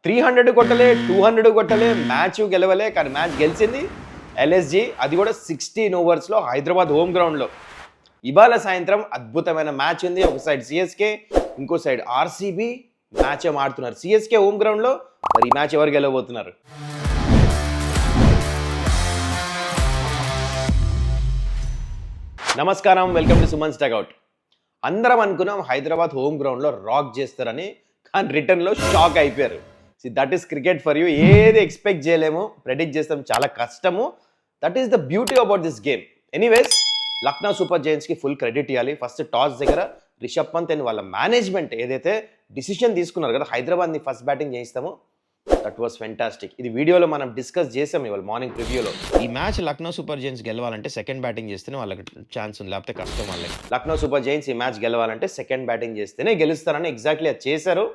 300 కొట్టలే, 200 కొట్టలే, మ్యాచ్ గెలవలే. కానీ మ్యాచ్ గెలిచింది ఎల్ఎస్జి. అది కూడా 16 ఓవర్స్లో హైదరాబాద్ హోమ్ గ్రౌండ్లో. ఇవాళ సాయంత్రం అద్భుతమైన మ్యాచ్ ఉంది. ఒక సైడ్ సిఎస్కే, ఇంకో సైడ్ ఆర్సీబీ మ్యాచ్ ఆడుతున్నారు. సిఎస్కే హోమ్ గ్రౌండ్లో. మరి ఈ మ్యాచ్ ఎవరు గెలవబోతున్నారు? నమస్కారం, వెల్కమ్ టు సుమన్స్ టగౌట్. అందరం అనుకున్నాం హైదరాబాద్ హోమ్ గ్రౌండ్లో రాక్ చేస్తారని, కానీ రిటర్న్లో షాక్ అయిపోయారు. That is cricket for you. ఏది ఎక్స్పెక్ట్ చేయలేము, ప్రెడిక్ట్ చేస్తాం చాలా కష్టము. That is the beauty about this game. Anyways, Lucknow super జైంట్స్కి ఫుల్ క్రెడిట్ ఇవ్వాలి. ఫస్ట్ టాస్ దగ్గర రిషబ్ పంత్ అండ్ వాళ్ళ మేనేజ్మెంట్ ఏదైతే డిసిషన్ తీసుకున్నారు కదా, హైదరాబాద్ని ఫస్ట్ బ్యాటింగ్ చేయిస్తాము, దట్ వాస్ ఫెంటాస్టిక్. ఇది వీడియోలో మనం డిస్కస్ చేసాం ఇవాళ మార్నింగ్ ప్రివ్యూలో. ఈ మ్యాచ్ లక్నో సూపర్ జైంట్స్ గెలవాలంటే సెకండ్ బ్యాటింగ్ చేస్తేనే వాళ్ళకి ఛాన్స్ ఉంది, లేకపోతే కష్టం వాళ్ళకి. లక్నో సూపర్ జైంట్స్ ఈ మ్యాచ్ గెలవాలంటే సెకండ్ బ్యాటింగ్ చేస్తేనే గెలుస్తారని ఎగ్జాక్ట్లీ అది చేశారు.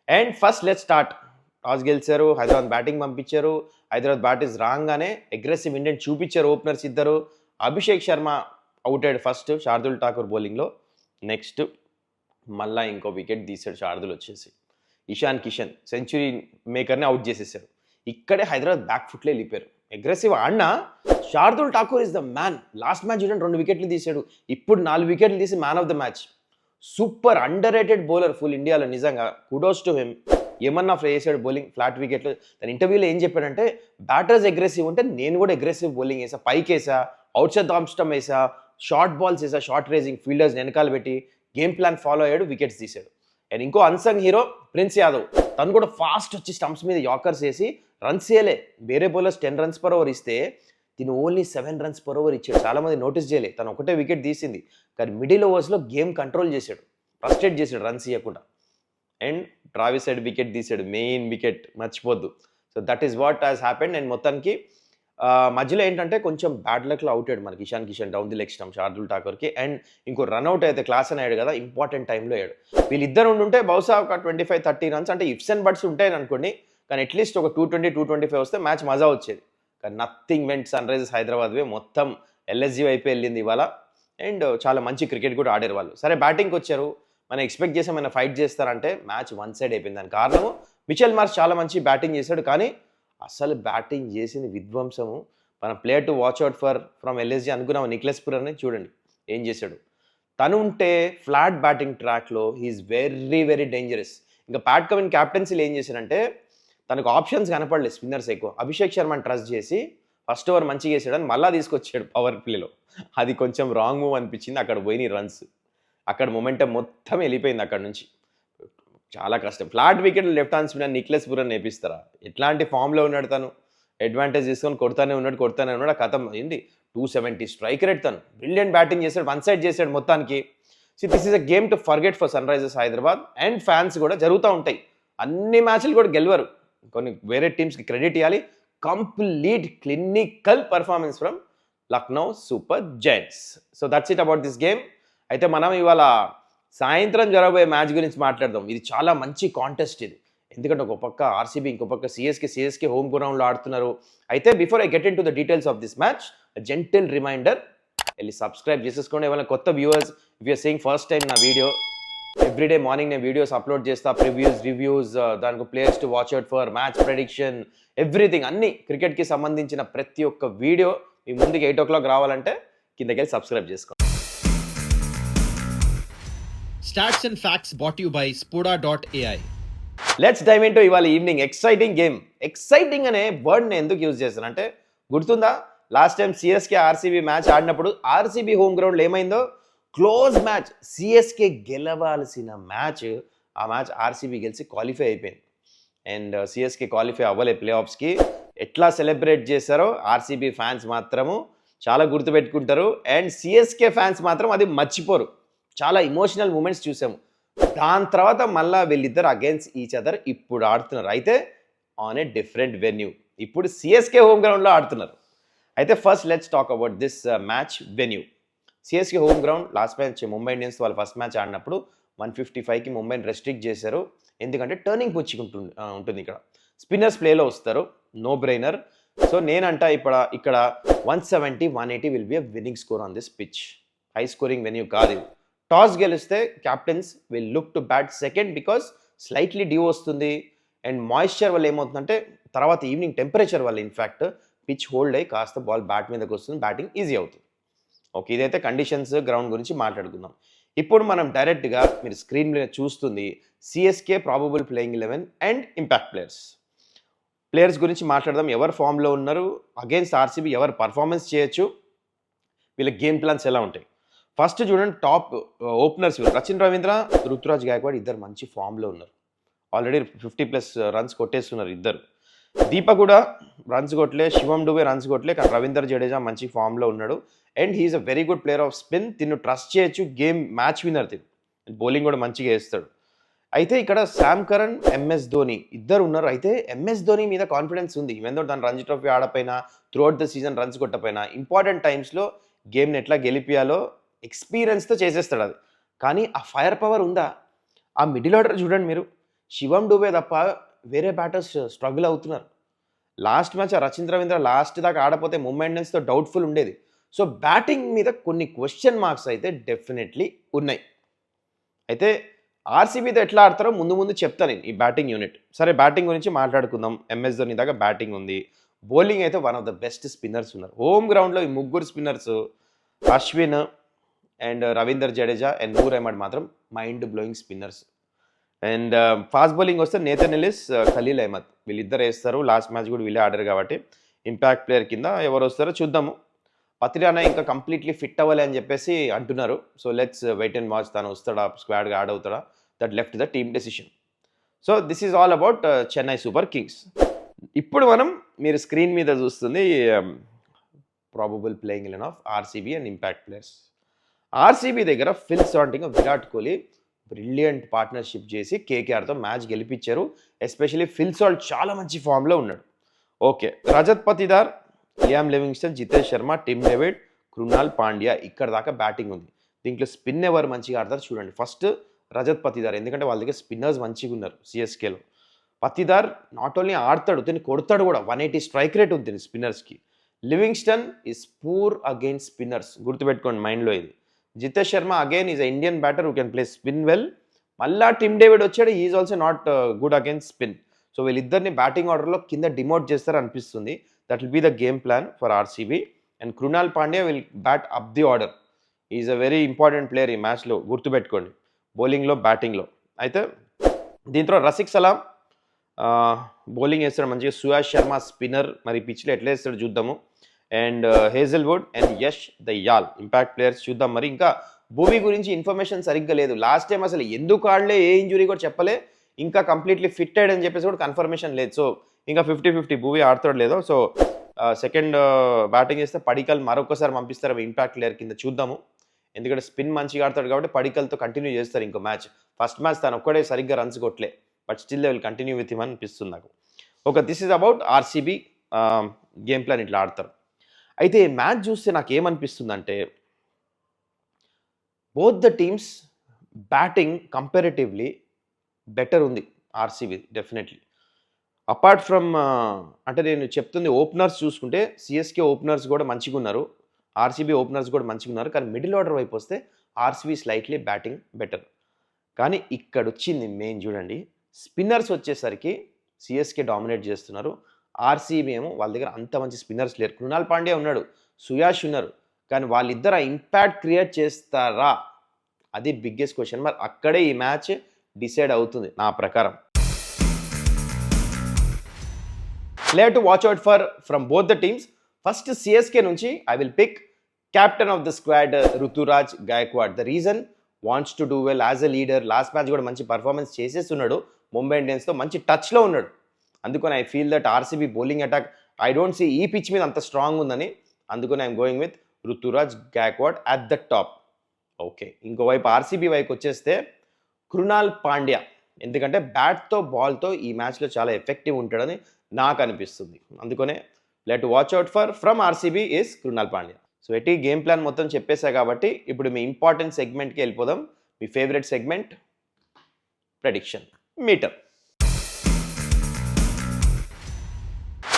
And first let's start. Toss గెలిచారు, హైదరాబాద్ బ్యాటింగ్ పంపించారు. హైదరాబాద్ బ్యాట్ ఇస్ రాగానే అగ్రెసివ్ ఇండియన్ చూపించారు ఓపెనర్స్ ఇద్దరు. అభిషేక్ శర్మ అవుట్ అయ్యాడు ఫస్ట్, శార్దుల్ ఠాకూర్ బౌలింగ్లో. నెక్స్ట్ మళ్ళా ఇంకో వికెట్ తీసాడు శార్దుల్ వచ్చేసి. ఇషాన్ కిషన్ సెంచురీ మేకర్ని అవుట్ చేసేసారు. ఇక్కడే హైదరాబాద్ బ్యాక్ ఫుట్లే వెళ్ళిపోయారు. అగ్రెసివ్ ఆడినా Shardul Thakur is the man. Last match చూడండి 2 వికెట్లు తీసాడు, ఇప్పుడు 4 వికెట్లు తీసి man of the match. Super under rated bowler full ఇండియాలో, నిజంగా కుడోస్ టు హిమ్. ఏమన్నా వేసాడు బౌలింగ్, ఫ్లాట్ వికెట్లు. తన ఇంటర్వ్యూలో ఏం చెప్పాడంటే, బ్యాటర్స్ అగ్రెసివ్ ఉంటే నేను కూడా అగ్రెసివ్ బౌలింగ్ వేసా, పైకి వేసా, అవుట్ సైడ్ ఆఫ్ స్టంప్ వేసా, షార్ట్ బాల్స్ వేసా, షార్ట్ రేజింగ్ ఫీల్డర్స్ వెనకాల పెట్టి గేమ్ ప్లాన్ ఫాలో అయ్యాడు, వికెట్స్ తీశాడు. అండ్ ఇంకో అన్సంగ్ హీరో ప్రిన్స్ యాదవ్. తను కూడా ఫాస్ట్ వచ్చి స్టంప్స్ మీద యాకర్స్ వేసి రన్స్ చేయలే. వేరే బౌలర్స్ 10 runs per over ఇస్తే తిను ఓన్లీ 7 runs per over ఇచ్చాడు. చాలామంది నోటీస్ చేయలే, తను ఒకటే వికెట్ తీసింది. కానీ మిడిల్ ఓవర్స్లో గేమ్ కంట్రోల్ చేశాడు, ఫ్రస్ట్రేట్ చేశాడు రన్స్ ఇవ్వకుండా. అండ్ ట్రావిస్ హెడ్ వికెట్ తీసాడు, మెయిన్ వికెట్ మర్చిపోద్దు. So that is what has happened. And మొత్తానికి మధ్యలో ఏంటంటే కొంచెం బ్యాడ్ లక్లో అవుట్ అయ్యాడు మనకి Ishan Kishan down the leg stump Shardul ఠాకూర్కి. అండ్ ఇంకో రన్అట్ అయితే క్లాస్ అని అయ్యాడు కదా, ఇంపార్టెంట్ టైంలో అయ్యాడు. వీళ్ళిద్దరు ఉంటే బహుశా ఒక 25-30 runs అంటే ఇఫ్స్ అండ్ బట్స్ ఉంటాయని అనుకోండి. కానీ అట్లీస్ట్ ఒక 220-225 వస్తే మ్యాచ్ మజా వచ్చేది. కానీ nothing went Sunrisers Hyderabad way. మొత్తం ఎల్ఎస్జీ వైపు వెళ్ళింది ఇవాళ. అండ్ చాలా మంచి క్రికెట్ కూడా ఆడారు వాళ్ళు. సరే, బ్యాటింగ్కి వచ్చారు. మనం ఎక్స్పెక్ట్ చేసాం ఏమైనా ఫైట్ చేస్తారంటే మ్యాచ్ వన్ సైడ్ అయిపోయింది. దాని కారణము మిచెల్ మార్ష్ చాలా మంచి బ్యాటింగ్ చేశాడు, కానీ అసలు బ్యాటింగ్ చేసింది విధ్వంసము. మనం player to watch out from LSG అనుకున్నాం నిక్లెస్ పురర్ని. చూడండి ఏం చేశాడు. తను ఉంటే ఫ్లాట్ బ్యాటింగ్ ట్రాక్లో హీఈస్ వెరీ వెరీ డేంజరస్. ఇంకా ప్యాట్ కమిన్ క్యాప్టెన్సీలు ఏం చేశాడంటే, తనకు ఆప్షన్స్ కనపడలేదు స్పిన్నర్స్ ఎక్కువ. అభిషేక్ శర్మని ట్రస్ట్ చేసి ఫస్ట్ ఓవర్ మంచిగా చేసాడని మళ్ళీ తీసుకొచ్చాడు పవర్ ప్లేలో. అది కొంచెం రాంగ్ మూవ్ అనిపించింది. అక్కడ పోయినాయి రన్స్, అక్కడ మొమెంటం మొత్తం వెళ్ళిపోయింది అక్కడ నుంచి. చాలా కష్టం. Flat wicket left hand spinner Nicholas Pooran నేర్పిస్తారా? ఎట్లాంటి ఫామ్లో ఉన్నాడు తను, అడ్వాంటేజ్ తీసుకొని కొడతానే ఉన్నాడు. ఆ కథం ఏంటి 270 స్ట్రైక్ రేట్. తను బ్రిలియంట్ బ్యాటింగ్ చేశాడు, వన్ సైడ్ చేశాడు మొత్తానికి. So this is a game to forget for Sunrisers Hyderabad. And fans కూడా జరుగుతూ ఉంటాయి, అన్ని మ్యాచ్లు కూడా గెలవరు. కొన్ని వేరే టీమ్స్కి క్రెడిట్ ఇవ్వాలి. Complete clinical performance from Lucknow super giants. So that's it about this game. అయితే మనం ఇవాళ సాయంత్రం జరగబోయే మ్యాచ్ గురించి మాట్లాడదాం. ఇది చాలా మంచి కాంటెస్ట్ ఇది, ఎందుకంటే ఒక పక్క ఆర్సీబీ, ఇంకో పక్క సిఎస్కే హోమ్ గ్రౌండ్లో ఆడుతున్నారు. అయితే before I get into the details of this match, gentle reminder, వెళ్ళి సబ్స్క్రైబ్ చేసేసుకోండి. ఏమైనా కొత్త viewers, if you're seeing first time నా వీడియో, ఎవ్రీడే మార్నింగ్ నేను వీడియోస్ అప్లోడ్ చేస్తా, ప్రివ్యూస్, రివ్యూస్, దానికి players to watch out for, match prediction, everything. అన్ని క్రికెట్కి సంబంధించిన ప్రతి ఒక్క వీడియో మీ ముందుకి 8 o'clock రావాలంటే కిందకెళ్ళి సబ్స్క్రైబ్ చేసుకోండి. Stats and facts brought to you by Spoda.ai. Let's dive into ఇవాళ ఈవినింగ్ ఎక్సైటింగ్ గేమ్. ఎక్సైటింగ్ అనే వర్డ్ నేను ఎందుకు యూజ్ చేస్తానంటే, గుర్తుందా last time CSK RCB match ఆడినప్పుడు ఆర్సీబీ హోమ్ గ్రౌండ్లో ఏమైందో? క్లోజ్ మ్యాచ్, సిఎస్కే గెలవాల్సిన మ్యాచ్, ఆ మ్యాచ్ ఆర్సీబీ గెలిచి క్వాలిఫై అయిపోయింది. అండ్ సిఎస్కే క్వాలిఫై అవ్వలే ప్లే ఆఫ్స్కి. ఎట్లా సెలబ్రేట్ చేశారో ఆర్సీబీ ఫ్యాన్స్ మాత్రము చాలా గుర్తుపెట్టుకుంటారు. అండ్ సిఎస్కే ఫ్యాన్స్ మాత్రం అది మర్చిపోరు. చాలా ఇమోషనల్ మూమెంట్స్ చూసాము. దాని తర్వాత మళ్ళీ వీళ్ళిద్దరు అగైన్స్ ఈచ్ అదర్ ఇప్పుడు ఆడుతున్నారు. అయితే ఆన్ ఏ డిఫరెంట్ వెన్యూ. ఇప్పుడు సిఎస్కే హోమ్ గ్రౌండ్లో ఆడుతున్నారు. అయితే first let's talk about this match venue. CSK home ground. Last match Mumbai Indians వాళ్ళ ఫస్ట్ మ్యాచ్ ఆడినప్పుడు 155కి ముంబైని రెస్ట్రిక్ట్ చేశారు. ఎందుకంటే టర్నింగ్ పిచ్ ఉంటుంది ఇక్కడ. స్పిన్నర్స్ ప్లేలో వస్తారు, నో బ్రెయినర్. సో నేనంట ఇక్కడ 170, 180 will be a winnowing score on this pitch. High scoring venue కాదు. టాస్ గెలిస్తే captains will look to bat second because slightly due వస్తుంది. అండ్ మాయిశ్చర్ వల్ల ఏమవుతుందంటే తర్వాత ఈవినింగ్ టెంపరేచర్ వల్ల ఇన్ఫ్యాక్ట్ పిచ్ హోల్డ్ అయ్యి కాస్త బాల్ బ్యాట్ మీదకి వస్తుంది, బ్యాటింగ్ ఈజీ అవుతుంది. ఓకే, ఇదైతే కండిషన్స్ గ్రౌండ్ గురించి మాట్లాడుకుందాం. ఇప్పుడు మనం డైరెక్ట్గా మీరు స్క్రీన్ మీద చూస్తుంది CSK probable playing 11 and impact players గురించి మాట్లాడదాం. ఎవరు ఫామ్లో ఉన్నారు, అగేన్స్ట్ ఆర్సీబీ ఎవరు పర్ఫార్మెన్స్ చేయొచ్చు, వీళ్ళ గేమ్ ప్లాన్స్ ఎలా ఉంటాయి. ఫస్ట్ చూడండి, టాప్ ఓపెనర్స్ రచిన్ రవీంద్ర, రుతురాజ్ గాయక్వాడ్ ఇద్దరు మంచి ఫామ్లో ఉన్నారు. ఆల్రెడీ 50+ రన్స్ కొట్టేస్తున్నారు ఇద్దరు. దీపక్ కూడా రన్స్ కొట్టలే, శివం డుబే రన్స్ కొట్టలే, కానీ రవీందర్ జడేజా మంచి ఫామ్లో ఉన్నాడు. And he is a very good player of spin. తిన్ను ట్రస్ట్ చేయొచ్చు, గేమ్ మ్యాచ్ విన్నర్ తిను. బౌలింగ్ కూడా మంచిగా వేస్తాడు. అయితే ఇక్కడ శామ్ కరణ్, ఎంఎస్ ధోని ఇద్దరు ఉన్నారు. అయితే ఎంఎస్ ధోని మీద కాన్ఫిడెన్స్ ఉంది. ఈవెన్ దో తను రంజీ ట్రోఫీ ఆడపోయినా, త్రూఅవుట్ ద సీజన్ రన్స్ కొట్టపోయినా, ఇంపార్టెంట్ టైమ్స్లో గేమ్ని ఎట్లా గెలిపియాలో ఎక్స్పీరియన్స్తో చేసేస్తాడు అది. కానీ ఆ ఫైర్ పవర్ ఉందా? ఆ మిడిల్ ఆర్డర్ చూడండి మీరు, శివం డుబే తప్ప వేరే బ్యాటర్స్ స్ట్రగుల్ అవుతున్నారు. Last match Rachin Ravindra last దాకా ఆడపోతే ముంబై ఇండియన్స్తో డౌట్ఫుల్ ఉండేది. సో బ్యాటింగ్ మీద కొన్ని క్వశ్చన్ మార్క్స్ అయితే డెఫినెట్లీ ఉన్నాయి. అయితే ఆర్సీబీతో ఎట్లా ఆడతారో ముందు ముందు చెప్తాను నేను ఈ బ్యాటింగ్ యూనిట్. సరే, బ్యాటింగ్ గురించి మాట్లాడుకుందాం. ఎంఎస్ ధోని దాకా బ్యాటింగ్ ఉంది. బౌలింగ్ అయితే one of the best spinners ఉన్నారు. హోమ్ గ్రౌండ్లో ఈ ముగ్గురు spinners Ashwin and Ravindra Jadeja and Noor Ahmad మాత్రం mind blowing spinners. And fast bowling వస్తే నేథన్ ఎలిస్, ఖలీల్ అహ్మద్ వీళ్ళిద్దరు వేస్తారు. లాస్ట్ మ్యాచ్ కూడా వీళ్ళే ఆడారు కాబట్టి ఇంపాక్ట్ ప్లేయర్ కింద ఎవరు వస్తారో చూద్దాము. పత్రియానా ఇంకా కంప్లీట్లీ ఫిట్ అవ్వాలి అని చెప్పేసి అంటున్నారు. So let's wait and watch, తను వస్తాడా, స్క్వాడ్గా యాడ్ అవుతాడా, that left the team decision. So this is all about Chennai super kings. ఇప్పుడు మనం మీరు స్క్రీన్ మీద చూస్తుంది probable playing 11 of RCB and impact players. RCB దగ్గర ఫిల్ సాంటింగ్, విరాట్ కోహ్లీ బ్రిలియంట్ పార్ట్నర్షిప్ చేసి కేకేఆర్తో మ్యాచ్ గెలిపించారు. ఎస్పెషల్లీ ఫిల్ సాల్ట్ చాలా మంచి ఫామ్లో ఉన్నాడు. Okay, Rajat Patidar, Liam Livingstone, Jitesh Sharma, Tim David, Krunal Pandya ఇక్కడ దాకా బ్యాటింగ్ ఉంది. దీంట్లో స్పిన్ ఎవరు మంచిగా ఆడతారు చూడండి. ఫస్ట్ రజత్ పతిదార్, ఎందుకంటే వాళ్ళ దగ్గర స్పిన్నర్స్ మంచిగా ఉన్నారు సిఎస్కేలో. పతిదార్ నాట్ ఓన్లీ ఆడతాడు, తిని కొడతాడు కూడా. 180 స్ట్రైక్ రేట్ ఉంది స్పిన్నర్స్కి. Livingstone is poor against spinners, గుర్తుపెట్టుకోండి మైండ్లో ఇది. Jitesh Sharma again is Indian batter who can play spin well. మళ్ళా టిమ్ డేవిడ్ వచ్చాడు, is also not good against spin. So వీళ్ళిద్దరిని బ్యాటింగ్ ఆర్డర్లో కింద డిమోట్ చేస్తారు అనిపిస్తుంది. That will be the game plan for RCB. And Krunal Pandya will bat up the order. Is a very important player ఈ మ్యాచ్లో, గుర్తుపెట్టుకోండి, బౌలింగ్లో బ్యాటింగ్లో. అయితే దీంట్లో రసిక్ సలాం బౌలింగ్ వేస్తాడు మంచిగా. సుయాష్ శర్మ స్పిన్నర్, మరి పిచ్లో ఎట్లా వేస్తాడు చూద్దాము. And Hazlewood and Yash Dayal impact players చూద్దాం. మరి ఇంకా భూవీ గురించి ఇన్ఫర్మేషన్ సరిగ్గా లేదు. లాస్ట్ టైం అసలు ఎందుకు ఆడలే, ఏ ఇంజురీ కూడా చెప్పలే, ఇంకా కంప్లీట్లీ ఫిట్ అయ్యాడు అని చెప్పేసి కూడా కన్ఫర్మేషన్ లేదు. సో ఇంకా 50-50 భూవీ ఆడతాడు లేదో. సో సెకండ్ బ్యాటింగ్ చేస్తే పడికల్ మరొకసారి పంపిస్తారు ఇంపాక్ట్ ప్లేయర్ కింద, చూద్దాము. ఎందుకంటే స్పిన్ మంచిగా ఆడతాడు కాబట్టి పడికల్తో కంటిన్యూ చేస్తారు ఇంకో మ్యాచ్. ఫస్ట్ మ్యాచ్ తను ఒక్కడే సరిగ్గా రన్స్ కొట్టలే, but still they will continue with him అనిపిస్తుంది నాకు. Okay, this is about RCB game plan, ఇట్లా ఆడతారు. అయితే ఈ మ్యాచ్ చూస్తే నాకు ఏమనిపిస్తుందంటే both the teams batting comparatively better ఉంది ఆర్సీబీ డెఫినెట్లీ. అపార్ట్ ఫ్రమ్ అంటే నేను చెప్తుంది ఓపెనర్స్ చూసుకుంటే సిఎస్కే ఓపెనర్స్ కూడా మంచిగా ఉన్నారు, ఆర్సీబీ ఓపెనర్స్ కూడా మంచిగా ఉన్నారు. కానీ మిడిల్ ఆర్డర్ వైపు వస్తే ఆర్సీబీ స్లైట్లీ బ్యాటింగ్ బెటర్. కానీ ఇక్కడ వచ్చింది మెయిన్ చూడండి, స్పిన్నర్స్ వచ్చేసరికి సిఎస్కే డామినేట్ చేస్తున్నారు. ఆర్సీబీ ఏమో వాళ్ళ దగ్గర అంత మంచి స్పిన్నర్స్ లేరు. కృణాల్ పాండ్యా ఉన్నాడు, సుయాష్ ఉన్నారు, కానీ వాళ్ళిద్దరు ఆ ఇంపాక్ట్ క్రియేట్ చేస్తారా, అది బిగ్గెస్ట్ క్వశ్చన్. మరి అక్కడే ఈ మ్యాచ్ డిసైడ్ అవుతుంది నా ప్రకారం. Player to watch out for from both the teams. First CSK నుంచి I will pick captain of the squad Ruturaj Gaikwad. The reason wants to do well as a leader. Last match కూడా మంచి performance చేసేస్తున్నాడు, ముంబై ఇండియన్స్తో మంచి టచ్లో ఉన్నాడు. అందుకని I feel that RCB bowling attack I don't see ఈ pitch మీద అంత స్ట్రాంగ్ ఉందని, అందుకని I'm going with Ruturaj Gaikwad at the top. Okay, ఇంకోవైపు ఆర్సీబీ వైపు వచ్చేస్తే కృణాల్ పాండ్యా, ఎందుకంటే బ్యాట్తో బాల్తో ఈ మ్యాచ్లో చాలా ఎఫెక్టివ్ ఉంటాడని నాకు అనిపిస్తుంది. అందుకనే let watch out for from RCB is Krunal Pandya. So ఎట్టి గేమ్ ప్లాన్ మొత్తం చెప్పేశా కాబట్టి ఇప్పుడు మీ ఇంపార్టెంట్ సెగ్మెంట్కి వెళ్ళిపోదాం. మీ favourite segment prediction meter.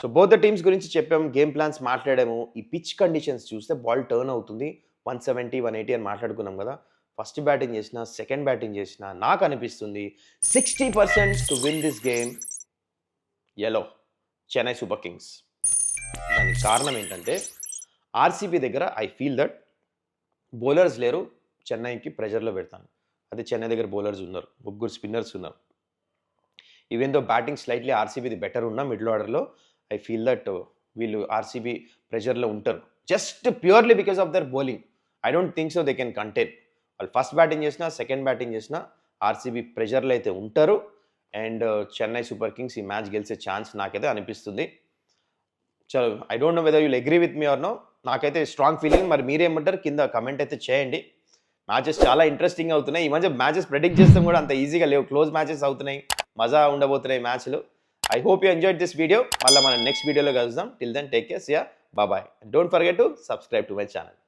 So both the teams గురించి చెప్పాము, గేమ్ ప్లాన్స్ మాట్లాడాము. ఈ పిచ్ కండిషన్స్ చూస్తే బాల్ టర్న్ అవుతుంది 170, 180 అని మాట్లాడుకున్నాం కదా. ఫస్ట్ బ్యాటింగ్ చేసిన, సెకండ్ బ్యాటింగ్ చేసిన, నాకు అనిపిస్తుంది 60% to win this game yellow, Chennai super kings. దానికి కారణం ఏంటంటే ఆర్సీబీ దగ్గర ఐ ఫీల్ దట్ బౌలర్స్ లేరు, చెన్నైకి ప్రెజర్లో పెడతాను. అదే చెన్నై దగ్గర బౌలర్స్ ఉన్నారు, 3 స్పిన్నర్స్ ఉన్నారు. ఈవెన్ దో బ్యాటింగ్ స్లైట్లీ ఆర్సీబీది బెటర్ ఉన్నా మిడిల్ ఆర్డర్లో ఐ ఫీల్ దట్ వీళ్ళు ఆర్సీబీ ప్రెజర్లో ఉంటారు. Just purely because of their bowling. I don't think so they can contain. వాళ్ళు ఫస్ట్ బ్యాటింగ్ చేసినా సెకండ్ బ్యాటింగ్ చేసినా ఆర్సీబీ ప్రెజర్లో అయితే ఉంటారు. అండ్ చెన్నై సూపర్ కింగ్స్ ఈ మ్యాచ్ గెలిచే ఛాన్స్ నాకైతే అనిపిస్తుంది. చలో, I don't know whether you'll agree with me or no. నాకైతే స్ట్రాంగ్ ఫీలింగ్. మరి మీరేమంటారు కింద కమెంట్ అయితే చేయండి. మ్యాచెస్ చాలా ఇంట్రెస్టింగ్ అవుతున్నాయి. ఈ మధ్య మ్యాచెస్ ప్రెడిక్ట్ చేస్తాం కూడా అంత ఈజీగా లేవు, క్లోజ్ మ్యాచెస్ అవుతున్నాయి, మజా ఉండబోతున్నాయి మ్యాచ్లు. I hope you enjoyed this video. మళ్ళీ మనం నెక్స్ట్ వీడియోలో కలుద్దాం. Till then take care, see ya, bye. Don't forget to subscribe to my channel.